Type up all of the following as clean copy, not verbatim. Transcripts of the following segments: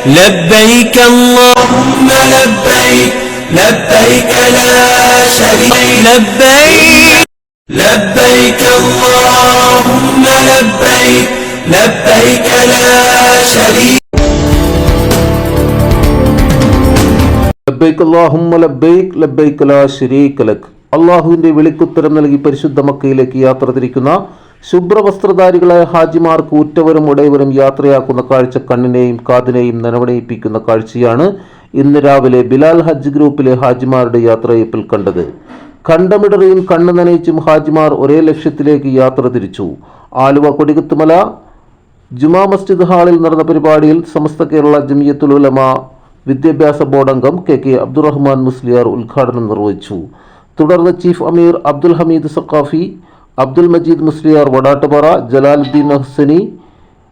لبيك اللهم لبيك لبيك لا شريك لبيك لبيك اللهم لبيك لبيك لا شريك ലബ്ബൈക് അല്ലാഹുമ്മ ലബ്ബൈക് ലബ്ബൈക ലാ ശരീക ലക്. അള്ളാഹുവിൻ്റെ വിളിക്കുത്തരം നൽകി പരിശുദ്ധ മക്കയിലേക്ക് യാത്ര തിരിക്കുന്ന ശുഭ്രവസ്ത്രധാരികളായ ഹാജിമാർക്ക് ഉറ്റവരും ഉടയവരും യാത്രയാക്കുന്ന കാഴ്ച കണ്ണിനെയും കാതിനെയും നനവണയിപ്പിക്കുന്ന കാഴ്ചയാണ് ഇന്ന് രാവിലെ ബിലാൽ ഹജ്ജ് ഗ്രൂപ്പിലെ ഹാജിമാരുടെ യാത്രയപ്പിൽ കണ്ടത്. കണ്ടമിടറിയും കണ്ണ് നനയിച്ചും ഹാജിമാർ ഒരേ ലക്ഷ്യത്തിലേക്ക് യാത്ര തിരിച്ചു. ആലുവ കൊടികുത്തുമല ജുമാ മസ്ജിദ് ഹാളിൽ നടന്ന പരിപാടിയിൽ സമസ്ത കേരള ജമിയത്തുൽ ഉലമ വിദ്യാഭ്യാസ ബോർഡ് അംഗം കെ അബ്ദുറഹ്മാൻ മുസ്ലിയാർ ഉദ്ഘാടനം നിർവഹിച്ചു. തുടർന്ന് chief Ameer Abdul Hameed Saqafi, Abdul Majeed Musliyar Vadattupara, Jalaluddeen Hasani,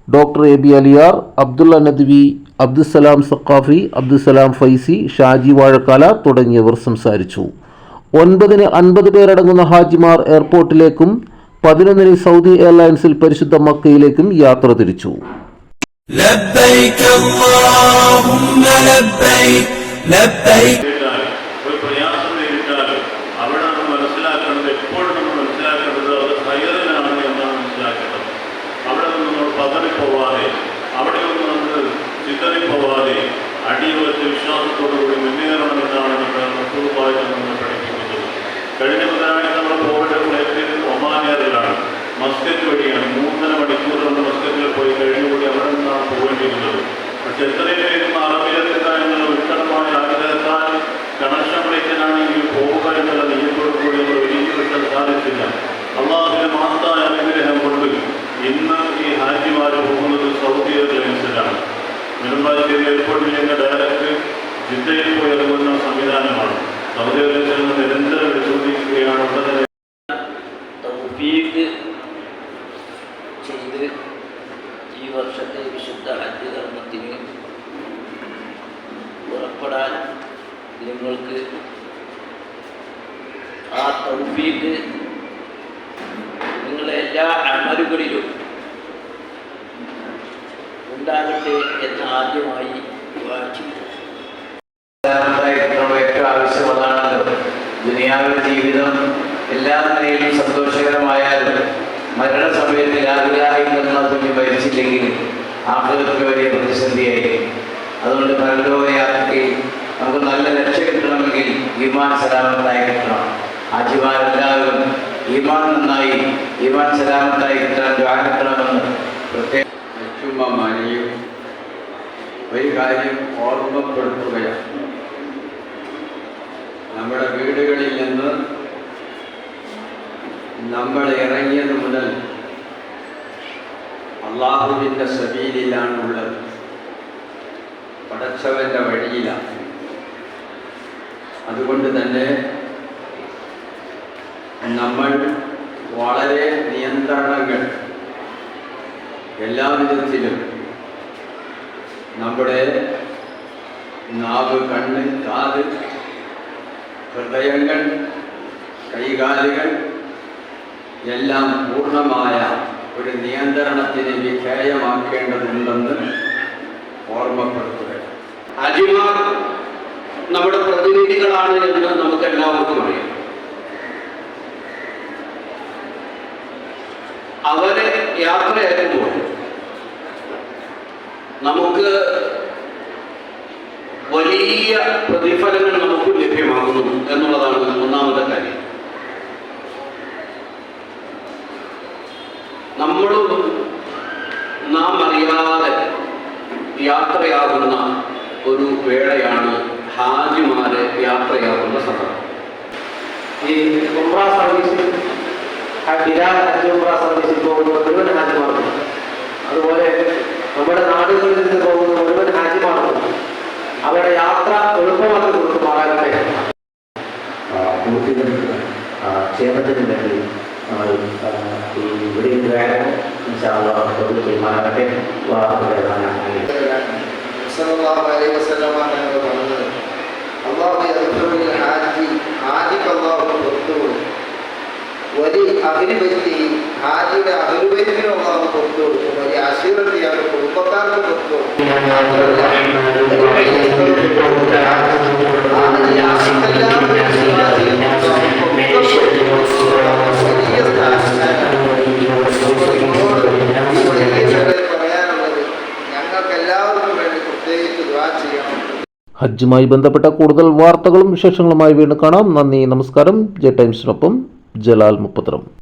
doctor A B Aliyar, Abdulla Nadvi, Abdussalam Saqafi, Abdussalam Faizy, Shaji Vazhakkala തുടങ്ങിയവർ സംസാരിച്ചു. 9-ന് 50 പേരടങ്ങുന്ന ഹാജിമാർ എയർപോർട്ടിലേക്കും 11-ന് സൗദി എയർലൈൻസിൽ പരിശുദ്ധ മക്കയിലേക്കും യാത്ര തിരിച്ചു. لبيك اللهم لبيك لبيك ഒരു പ്രയാസം നേരിട്ടാലും അവിടെ നമ്മൾ മനസ്സിലാക്കേണ്ടത്, എപ്പോഴും നമ്മൾ മനസ്സിലാക്കേണ്ടത് അത് ഹൈറിനാണ് എന്നാണ് മനസ്സിലാക്കേണ്ടത്. അവിടെ നിന്ന് നമ്മൾ പതറിപ്പോവാതെ, അവിടെ നിന്ന് നമ്മൾ ചിതറിപ്പോവാതെ അടിയുറച്ച വിശ്വാസത്തോടുകൂടി മുന്നേറണമെന്നാണ് നമ്മൾ റസൂലുള്ളാഹി നമ്മൾ പഠിപ്പിക്കുന്നത്. കഴിഞ്ഞ ബുധനാഴ്ച നമ്മൾ പോകേണ്ട ഫ്ലൈറ്റിൽ ഒമാനിയറിലാണ്, മസ്കറ്റ് വഴിയാണ്. 3.5 മണിക്കൂർ നമ്മൾ മസ്കറ്റിൽ പോയി കഴിഞ്ഞുകൂടി അവിടെ നിന്നാണ് പോകേണ്ടിയിരുന്നത്. പക്ഷെ എത്രയും വേഗം അറബിയിലെത്തുക എന്നുള്ള ഉത്തരമായ ആഗ്രഹത്താൽ കണക്ഷൻ ഫ്ലൈറ്റിനാണെങ്കിൽ പോവുക എന്നുള്ള നെയ്യത്തോടു കൂടി നമ്മൾ ഒരുക്കി വെക്കാൻ സാധിച്ചില്ല. അള്ളാഹുവിന്റെ മഹത്തായ അനുഗ്രഹം കൊണ്ട് ഇന്ന് ഈ ഹാജിമാർ പോകുന്നത് സൗദി എയർലൈൻസിലാണ്. നെടുമ്പാശ്ശേരി എയർപോർട്ടിൽ നിന്ന് ഡയറക്റ്റ് ജിദ്ദയിൽ പോയി ഇറങ്ങുന്ന സംവിധാനമാണ്. സൗദി എയർലൈൻസിൽ നിന്ന് നിരന്തരം പരിശോധിക്കുകയാണ്. ഉടനെ ചെയ്ത് ഈ വർഷത്തെ വിശുദ്ധ ഹജ്ജ് കർമ്മത്തിന് പുറപ്പെടാൻ നിങ്ങൾക്ക് ആ തൗഫീഖ് നിങ്ങളുടെ എല്ലാ അമലുകളിലും ഉണ്ടാകട്ടെ എന്ന് ആദ്യമായി ഏറ്റവും ആവശ്യമുള്ളതാണല്ലോ. ദുനിയാവിലെ ജീവിതം എല്ലാ നിലയിലും സന്തോഷകരമായാലും മരണസമയത്ത് യാതൊരായില്ലെന്നുള്ള തുല്യം ഭരിച്ചില്ലെങ്കിൽ ആഹ്ലത്തിന് വലിയ പ്രതിസന്ധിയായി. അതുകൊണ്ട് പരലോക യാത്രയ്ക്ക് നമുക്ക് നല്ല രക്ഷ കിട്ടണമെങ്കിൽ ഈമാൻ സലാമത്തായി കിട്ടണം. ഹാജിമാരെല്ലാവരും ഈമാൻ നന്നായി, ഈമാൻ സലാമത്തായി കിട്ടാൻ ദുആ കിട്ടണമെന്ന് പ്രത്യേകം ഒരു കാര്യം ഓർമ്മപ്പെടുത്തുകയാണ്. നമ്മുടെ വീടുകളിൽ നിന്ന് നമ്മൾ ഇറങ്ങിയത് മുതൽ അള്ളാഹുവിൻ്റെ സബീലിലാണ് ഉള്ളത്, പടച്ചവൻ്റെ വഴിയിലാണ്. അതുകൊണ്ട് തന്നെ നമ്മൾ വളരെ നിയന്ത്രണങ്ങൾ എല്ലാ വിധത്തിലും നമ്മുടെ നാവ്, കണ്ണ്, കാത്, ഹൃദയങ്ങൾ, കൈകാലുകൾ എല്ലാം പൂർണ്ണമായ ഒരു നിയന്ത്രണത്തിന് വിധേയമാക്കേണ്ടതുണ്ടെന്ന് ഓർമ്മപ്പെടുത്തുക. ഹാജിമാർ നമ്മുടെ പ്രതിനിധികളാണ് എന്ന് നമുക്ക് എല്ലാവർക്കും അറിയാം. അവരെ യാത്രയാക്കുമ്പോൾ നമുക്ക് വലിയ പ്രതിഫലങ്ങൾ നമുക്ക് ലഭ്യമാകുന്നു എന്നുള്ളതാണ് ഒന്നാമത്തെ കാര്യം. നമ്മളും നാം അറിയാതെ യാത്രയാകുന്ന ഒരു വേളയാണ് ഹാജിമാരെ യാത്രയാകുന്ന സമയം. ഈ ഉംറ സർവീസിൽ ബിലാൽ ഹജ്ജ് ഉംറ സർവീസിൽ പോകുന്ന മുഴുവൻ ഹാജിമാർക്കും, അതുപോലെ നമ്മുടെ നാടുകളിൽ നിന്ന് പോകുന്ന മുഴുവൻ ഹാജിമാർക്കും അവരുടെ യാത്ര എളുപ്പമാക്കി കൊടുക്കുമാറാകട്ടെ. ക്ഷേമത്തിന് വേണ്ടി നമ്മൾ ഈ ഇവിടെ ചെയ്യുമാറാകട്ടെ. ഹാജിയുടെ അഹ്ലുബൈത്തിനും അല്ലാഹു പുറത്തു കൊടുക്കും. വലിയ ആശീർവദിയാണ് കുടുംബക്കാർക്ക് പുറത്തു കൊടുക്കും. ഹജ്ജുമായി ബന്ധപ്പെട്ട കൂടുതൽ വാർത്തകളും വിശേഷങ്ങളുമായി വീണ്ടും കാണാം. നന്ദി, നമസ്കാരം. ജെ ടൈംസിനൊപ്പം ജലാൽ മുപ്പത്തരം.